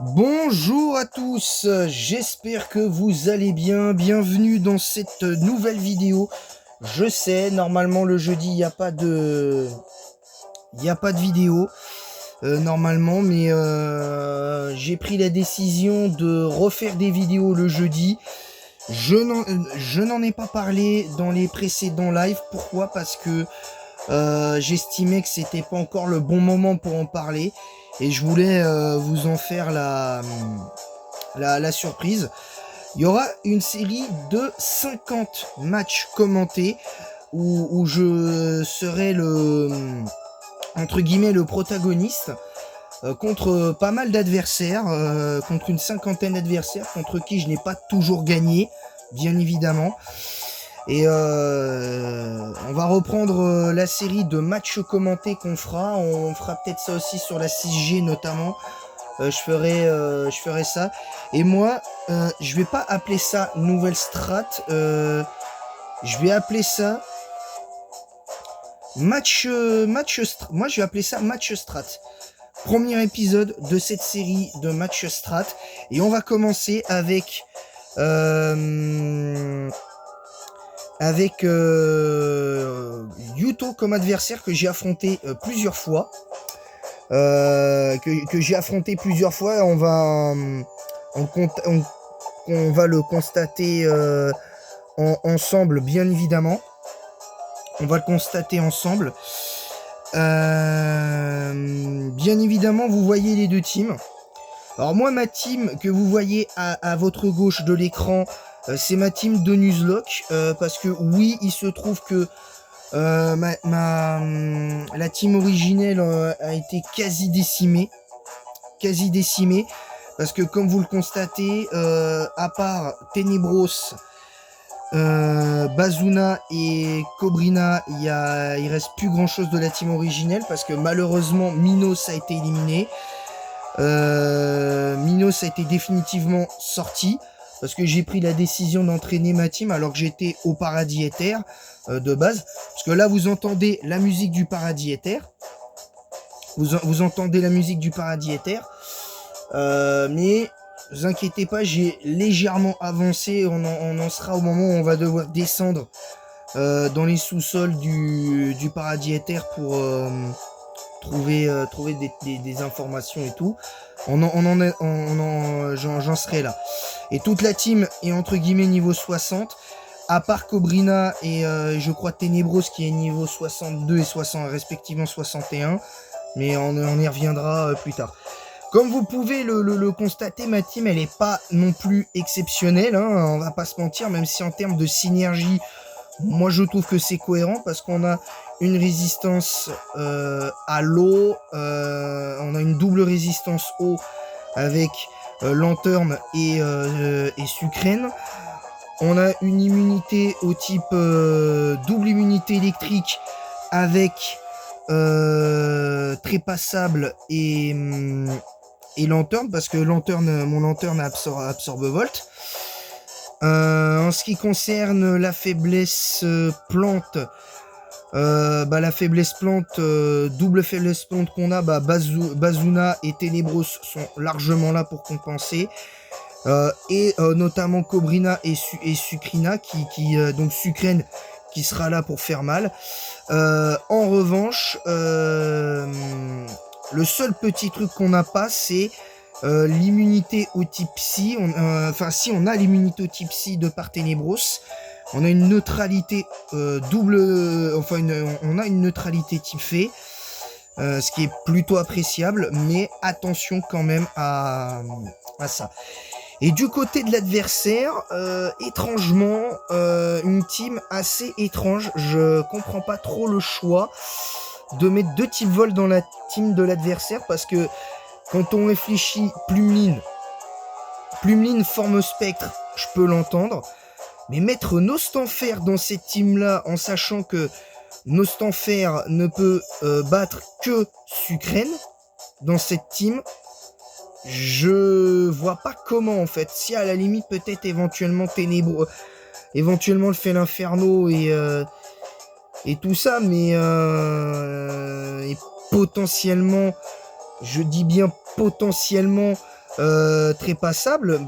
Bonjour à tous, j'espère que vous allez bien. Bienvenue dans cette nouvelle vidéo. Je sais, normalement le jeudi, il y a pas de vidéo normalement, mais j'ai pris la décision de refaire des vidéos le jeudi. Je n'en ai pas parlé dans les précédents lives. Pourquoi? Parce que j'estimais que c'était pas encore le bon moment pour en parler et je voulais vous en faire la surprise. Il y aura une série de 50 matchs commentés où je serai entre guillemets le protagoniste contre pas mal d'adversaires, contre une cinquantaine d'adversaires contre qui je n'ai pas toujours gagné, bien évidemment. Et on va reprendre la série de matchs commentés qu'on fera. On fera peut-être ça aussi sur la 6G notamment. Je ferai ça. Et moi, je vais pas appeler ça nouvelle strat. Je vais appeler ça moi, je vais appeler ça match strat. Premier épisode de cette série de match strat. Et on va commencer avec Yuto comme adversaire que j'ai affronté plusieurs fois. Que j'ai affronté plusieurs fois. On va le constater ensemble, bien évidemment. On va le constater ensemble. Bien évidemment, vous voyez les deux teams. Alors moi, ma team que vous voyez à votre gauche de l'écran, c'est ma team de Nuzlocke. Parce que oui, il se trouve que la team originelle a été quasi décimée. Parce que comme vous le constatez, à part Tenebros, Bazuna et Cobrina, il reste plus grand chose de la team originelle parce que malheureusement Minos a été éliminé. Minos a été définitivement sorti parce que j'ai pris la décision d'entraîner ma team alors que j'étais au Paradis Éther de base. Parce que là vous entendez la musique du Paradis Éther. Vous entendez la musique du Paradis Éther. Mais ne vous inquiétez pas, j'ai légèrement avancé. On en sera au moment où on va devoir descendre dans les sous-sols du Paradis Éther pour trouver des informations et tout. J'en serai là. Et toute la team est entre guillemets niveau 60. À part Cobrina et je crois Tenebros qui est niveau 62 et 60, respectivement 61. Mais on y reviendra plus tard. Comme vous pouvez le constater, ma team, elle est pas non plus exceptionnelle, hein, on va pas se mentir, même si en termes de synergie, moi je trouve que c'est cohérent parce qu'on a une résistance à l'eau, on a une double résistance eau avec Lanterne et Sucrène. On a une immunité au type double immunité électrique avec Trépassable et Lanterne, parce que mon Lanterne absorbe Volt. En ce qui concerne la faiblesse plante, la faiblesse plante, double faiblesse plante qu'on a, Bazuna et Tenebros sont largement là pour compenser. Et notamment Cobrina et Sucrina, donc Sucrène, qui sera là pour faire mal. En revanche, le seul petit truc qu'on n'a pas, c'est l'immunité au type Psy. Si on a l'immunité au type Psy de par Tenebros, on a une neutralité on a une neutralité type Fée, ce qui est plutôt appréciable, mais attention quand même à ça. Et du côté de l'adversaire, étrangement, une team assez étrange. Je comprends pas trop le choix de mettre deux types vol dans la team de l'adversaire parce que quand on réfléchit, Plumeline, forme spectre, je peux l'entendre. Mais mettre Nostanfer dans cette team-là en sachant que Nostanfer ne peut battre que Sucrène dans cette team, je vois pas comment en fait. Si à la limite peut-être éventuellement Ténébreux, éventuellement le fait l'Inferno et tout ça, mais et potentiellement, je dis bien potentiellement trépassable,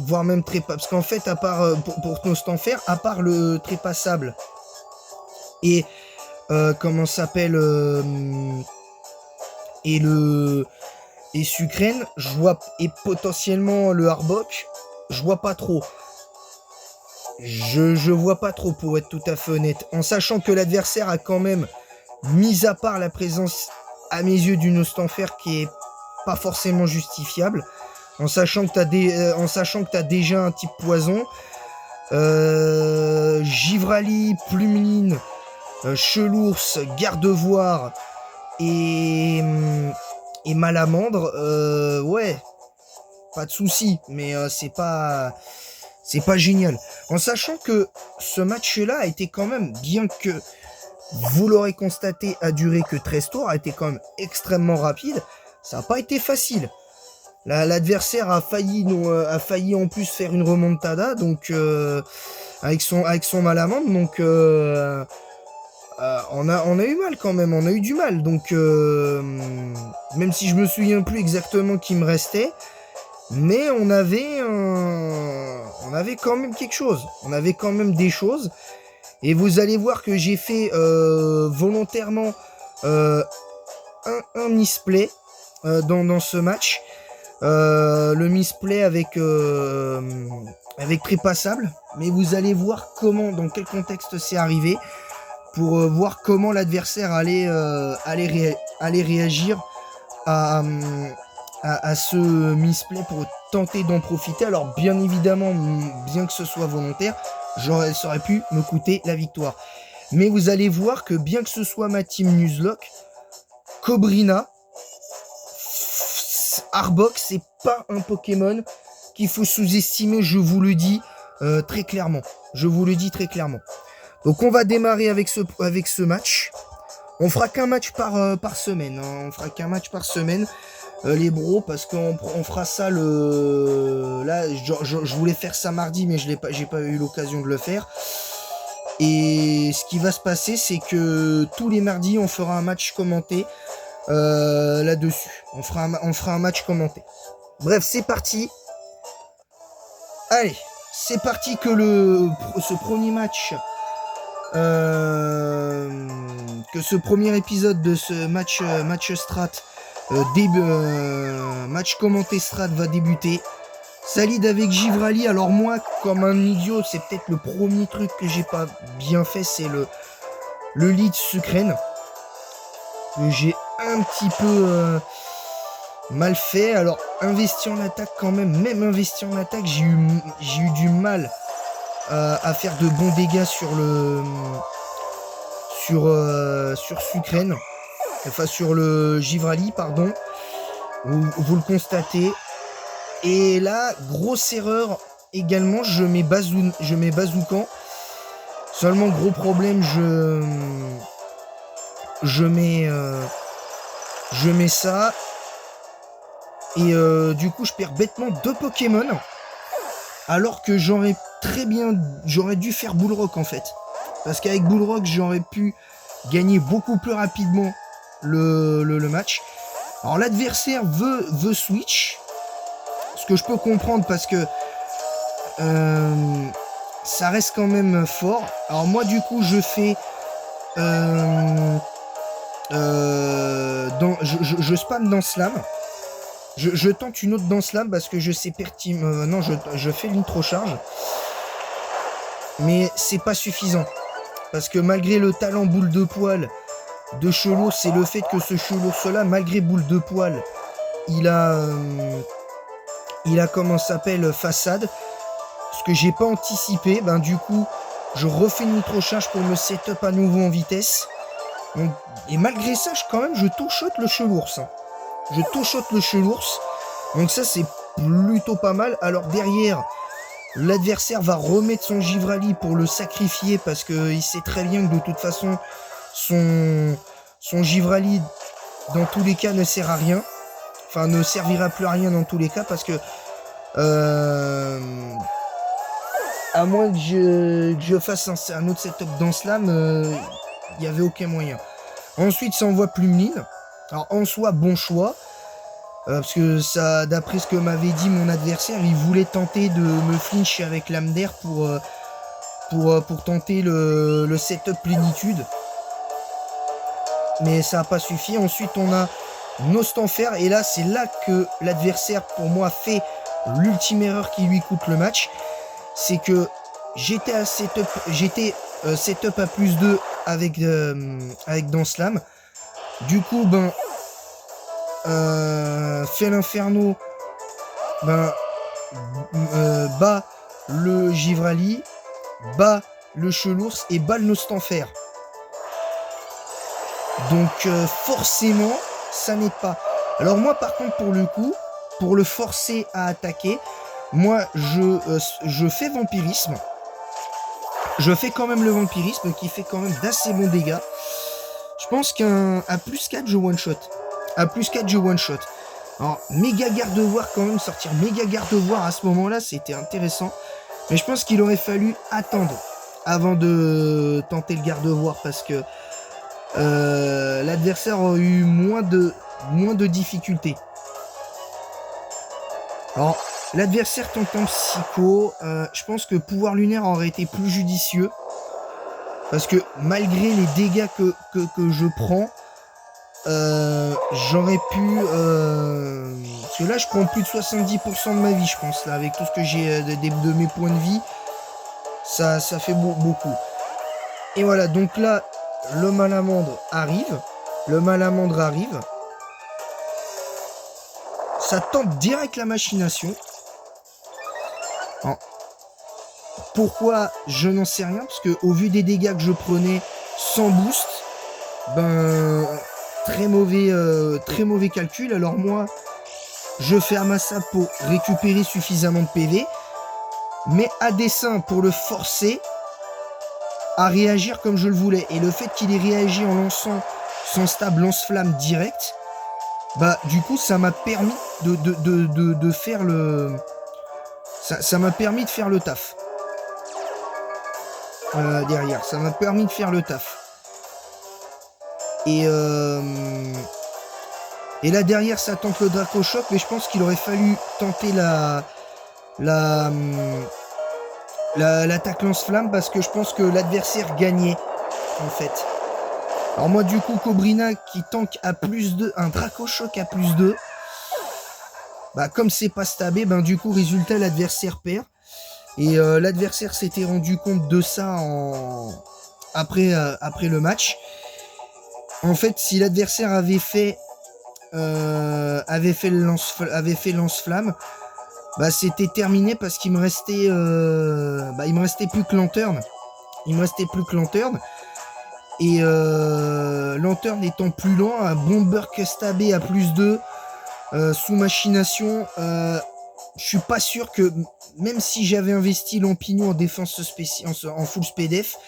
voire même parce qu'en fait, à part pour Nostanfer, à part le trépassable et comment s'appelle et le et Sucrène, je vois, et potentiellement le Arbok, je vois pas trop. Je vois pas trop, pour être tout à fait honnête, en sachant que l'adversaire a quand même, mis à part la présence à mes yeux d'une Nostanfer qui est pas forcément justifiable, en sachant que t'as déjà un type poison, Givrali, Plumeline, Chelours, Gardevoir et Malamandre, ouais, pas de souci, mais c'est pas génial. En sachant que ce match-là a été quand même, bien que vous l'aurez constaté, a duré que 13 tours, a été quand même extrêmement rapide. Ça n'a pas été facile. L'adversaire a failli en plus faire une remontada, donc avec son Malamande, donc on a eu mal quand même, on a eu du mal, donc même si je me souviens plus exactement qui me restait, mais on avait quand même quelque chose, on avait quand même des choses, et vous allez voir que j'ai fait volontairement un misplay dans ce match. Le misplay avec trépassable, mais vous allez voir dans quel contexte c'est arrivé, pour voir comment l'adversaire allait réagir à ce misplay, pour tenter d'en profiter. Alors bien évidemment, bien que ce soit volontaire, ça aurait pu me coûter la victoire. Mais vous allez voir que bien que ce soit ma team Nuzlocke, Cobrina, Arbok, c'est pas un Pokémon qu'il faut sous-estimer, je vous le dis très clairement. Je vous le dis très clairement. Donc on va démarrer avec ce match. On fera qu'un match par semaine. Hein. On fera qu'un match par semaine, les bros, parce qu'on fera ça là, je voulais faire ça mardi, mais j'ai pas eu l'occasion de le faire. Et ce qui va se passer, c'est que tous les mardis, on fera un match commenté là-dessus. On fera un match commenté. Bref, c'est parti. Allez, c'est parti que ce premier match, que ce premier épisode de ce match strat, match commenté strat va débuter. Salide avec Givrali. Alors moi, comme un idiot, c'est peut-être le premier truc que j'ai pas bien fait, c'est le lead Sucrène, que j'ai un petit peu mal fait. Alors investi en attaque quand même investi en attaque, j'ai eu du mal à faire de bons dégâts sur Sucrène, enfin sur le Givrali, pardon. Vous le constatez. Et là, grosse erreur également, je mets Bazookan. Seulement gros problème, je mets ça. Et du coup, je perds bêtement 2 Pokémon. Alors que j'aurais dû faire Bullrock en fait. Parce qu'avec Bullrock, j'aurais pu gagner beaucoup plus rapidement le match. Alors l'adversaire veut switch. Ce que je peux comprendre, parce que ça reste quand même fort. Alors moi du coup je fais je spam dans Slam. Je tente une autre dans Slam parce que je sais pertinemment. Non, je fais l'intro-charge. Mais c'est pas suffisant. Parce que malgré le talent boule de poil de Chelours, c'est le fait que ce Chelours-là, malgré boule de poil, il a comment s'appelle, façade. Ce que j'ai pas anticipé, ben du coup, je refais une nitro-charge pour me setup à nouveau en vitesse. Donc, et malgré ça, je two-shot le Chelours. Hein. Je two-shot le Chelours. Donc ça, c'est plutôt pas mal. Alors derrière, l'adversaire va remettre son Givrali pour le sacrifier, parce qu'il sait très bien que de toute façon, son Givrali, dans tous les cas, ne sert à rien. Enfin, ne servira plus à rien dans tous les cas, parce que à moins que je fasse un autre setup dans Slam, il n'y avait aucun moyen. Ensuite, ça envoie Plumeline. Alors, en soi, bon choix. Parce que ça, d'après ce que m'avait dit mon adversaire, il voulait tenter de me flinch avec l'âme d'air pour tenter le setup plénitude. Mais ça n'a pas suffi. Ensuite, on a Nostanfer. Et là, c'est là que l'adversaire, pour moi, fait l'ultime erreur qui lui coûte le match. C'est que j'étais setup à plus 2 avec Danslam. Du coup, fait l'inferno, bat le Givrali, bat le Chelours et bat le Nostanfer. Donc forcément, ça n'aide pas. Alors moi, par contre, pour le coup, pour le forcer à attaquer, moi, je fais vampirisme. Je fais quand même le vampirisme qui fait quand même d'assez bons dégâts. Je pense qu'à plus 4, je one-shot. À plus 4, je one-shot. Alors, méga garde-voir quand même, sortir méga garde-voir à ce moment-là, c'était intéressant. Mais je pense qu'il aurait fallu attendre avant de tenter le garde-voir parce que l'adversaire a eu moins de difficultés. Alors, l'adversaire tente un psycho. Je pense que pouvoir lunaire aurait été plus judicieux. Parce que malgré les dégâts que je prends, j'aurais pu... parce que là, je prends plus de 70% de ma vie, je pense. Là, avec tout ce que j'ai de mes points de vie, ça fait beaucoup. Et voilà, donc là, le malamandre arrive. Ça tente direct la machination. Alors, pourquoi, je n'en sais rien, parce que au vu des dégâts que je prenais sans boost, très mauvais calcul. Alors moi, je ferme à ça pour récupérer suffisamment de PV, mais à dessein pour le forcer à réagir comme je le voulais. Et le fait qu'il ait réagi en lançant son stab lance-flamme direct, du coup ça m'a permis de faire le... Ça m'a permis de faire le taf. Derrière, ça m'a permis de faire le taf. Et là derrière ça tente le Draco Choc, mais je pense qu'il aurait fallu tenter l'attaque lance-flamme parce que je pense que l'adversaire gagnait en fait. Alors moi du coup Cobrina qui tank à plus 2, un Draco Choc à plus 2, comme c'est pas stabé, du coup résultat l'adversaire perd. Et l'adversaire s'était rendu compte de ça après le match. En fait, si l'adversaire avait fait lance-flamme, c'était terminé parce qu'il me restait plus que Lanterne. Et Lanterne étant plus lent, un bomber stabé à plus 2 sous machination, je suis pas sûr que, même si j'avais investi Lampignon en défense spéciale, en full SPDF,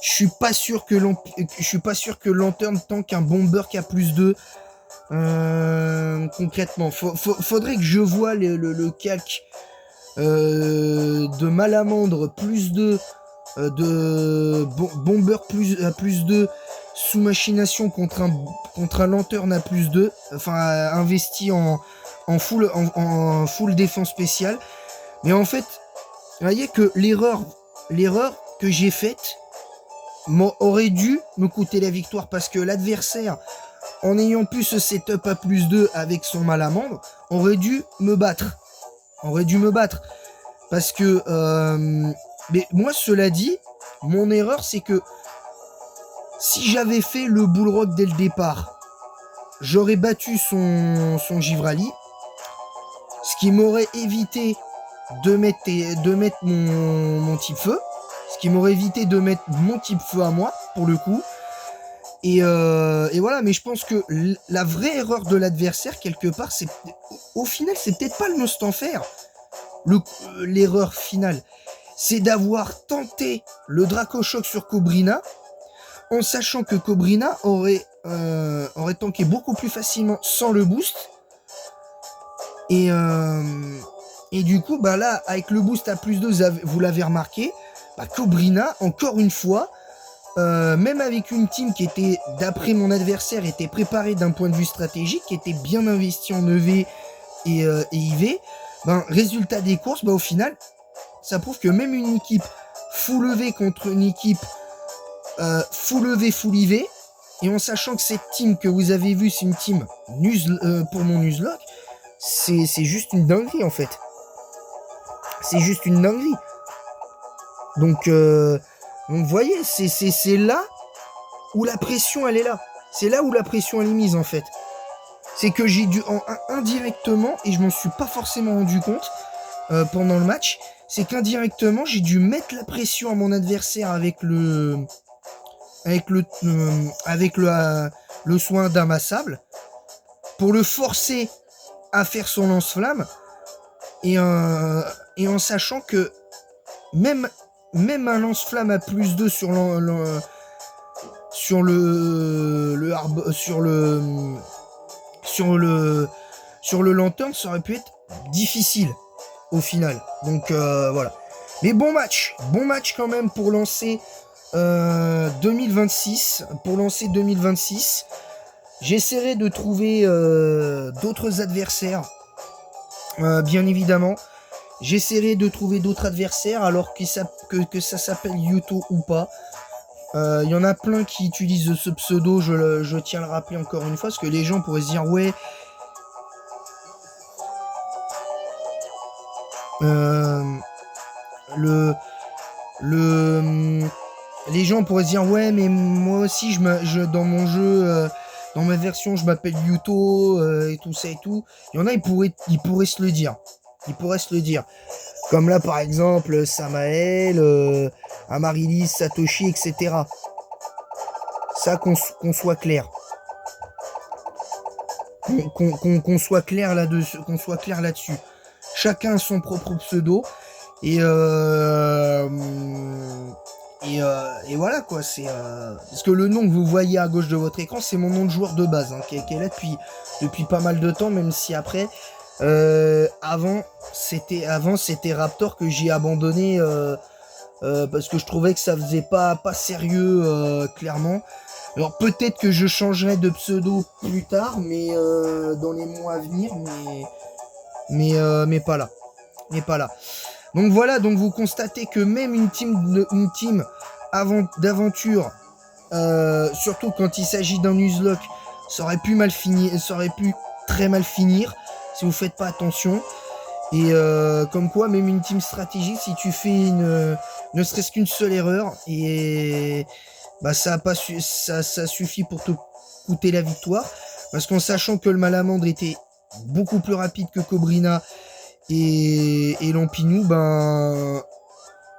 je suis pas sûr que Lanterne tank un bomber qui a plus 2. Concrètement, faudrait que je vois le calque de Malamandre plus 2, de bomber à plus 2 sous machination contre un Lanterne à plus 2, enfin investi en full défense spéciale. Mais en fait, vous voyez que l'erreur que j'ai faite aurait dû me coûter la victoire parce que l'adversaire, en ayant pu ce setup à plus 2 avec son malamandre, aurait dû me battre. Parce que... mais moi, cela dit, mon erreur, c'est que si j'avais fait le bullrock dès le départ, j'aurais battu son Givrali, ce qui m'aurait évité de mettre mon type feu, à moi, pour le coup. Et voilà, mais je pense que la vraie erreur de l'adversaire, quelque part, au final, c'est peut-être pas le Nostanfer. L'erreur finale, c'est d'avoir tenté le Draco Choc sur Cobrina, en sachant que Cobrina aurait tanké beaucoup plus facilement sans le boost. Et du coup, là, avec le boost à plus 2, vous l'avez remarqué, Cobrina, encore une fois, même avec une team qui était, d'après mon adversaire, était préparée d'un point de vue stratégique, qui était bien investie en EV et IV, ben, résultat des courses, ben, au final, ça prouve que même une équipe full EV contre une équipe full EV, full IV, et en sachant que cette team que vous avez vue, c'est une team pour mon Nuzlocke, c'est juste une dinguerie en fait. C'est juste une dinguerie. Donc vous voyez, c'est là où la pression elle est là. C'est là où la pression elle est mise en fait. C'est que j'ai dû indirectement, et je m'en suis pas forcément rendu compte pendant le match, c'est qu'indirectement j'ai dû mettre la pression à mon adversaire avec le soin d'amassable pour le forcer à faire son lance-flamme et en sachant que même un lance-flamme à +2 sur le lanterne, ça aurait pu être difficile au final. Donc voilà. Mais bon match quand même pour lancer 2026. J'essaierai de trouver d'autres adversaires, bien évidemment. J'essaierai de trouver d'autres adversaires alors que ça s'appelle Yuto ou pas. Il y en a plein qui utilisent ce pseudo, je tiens à le rappeler encore une fois, parce que les gens pourraient se dire ouais, les gens pourraient se dire ouais, mais moi aussi dans mon jeu, dans ma version je m'appelle Yuto et tout ça et tout. Il y en a, ils pourraient se le dire. Ils pourraient se le dire. Comme là par exemple Samael, Amaryllis, Satoshi, etc. Ça qu'on soit clair. Qu'on soit clair là-dessus. Chacun a son propre pseudo. Et voilà quoi, c'est parce que le nom que vous voyez à gauche de votre écran, c'est mon nom de joueur de base, hein, qui est là depuis pas mal de temps, même si après avant c'était Raptor que j'ai abandonné parce que je trouvais que ça faisait pas sérieux, clairement. Alors peut-être que je changerai de pseudo plus tard, mais dans les mois à venir, mais pas là. Donc voilà, donc vous constatez que même une team d'aventure, surtout quand il s'agit d'un Nuzlocke, ça aurait pu très mal finir si vous faites pas attention. Et comme quoi, même une team stratégique, si tu fais ne serait-ce qu'une seule erreur, et bah ça suffit pour te coûter la victoire. Parce qu'en sachant que le Malamandre était beaucoup plus rapide que Cobrina et Lampinou, ben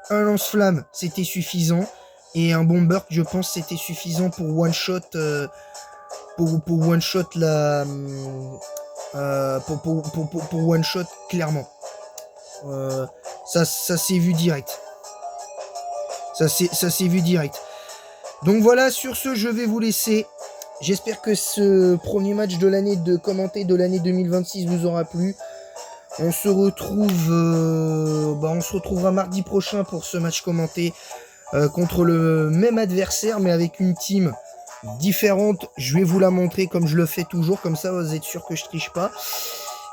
un lance-flamme c'était suffisant, et un bomber, je pense, c'était suffisant pour one shot pour one shot la pour one shot clairement. Ça s'est vu direct. Ça s'est vu direct. Donc voilà, sur ce, je vais vous laisser. J'espère que ce premier match de l'année commenté de l'année 2026 vous aura plu. On se retrouvera mardi prochain pour ce match commenté contre le même adversaire, mais avec une team différente. Je vais vous la montrer comme je le fais toujours, comme ça vous êtes sûr que je triche pas.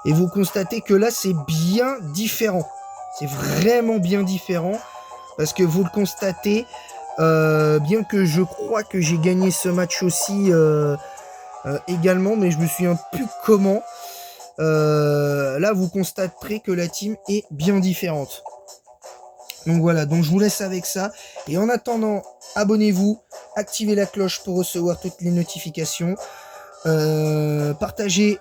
Et vous constatez que là c'est bien différent. C'est vraiment bien différent, parce que vous le constatez, bien que je crois que j'ai gagné ce match aussi également, mais je me souviens plus comment. Là vous constaterez que la team est bien différente. Donc voilà, donc je vous laisse avec ça. Et en attendant, abonnez-vous, activez la cloche pour recevoir toutes les notifications. Partagez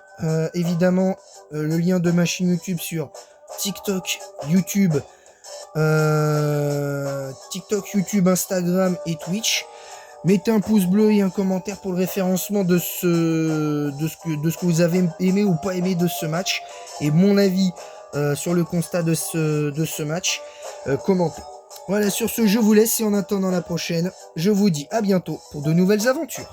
évidemment le lien de ma chaîne YouTube sur TikTok, YouTube, Instagram et Twitch. Mettez un pouce bleu et un commentaire pour le référencement de ce que vous avez aimé ou pas aimé de ce match, et mon avis sur le constat de ce match. Commentez. Voilà, sur ce, je vous laisse, et en attendant la prochaine, je vous dis à bientôt pour de nouvelles aventures.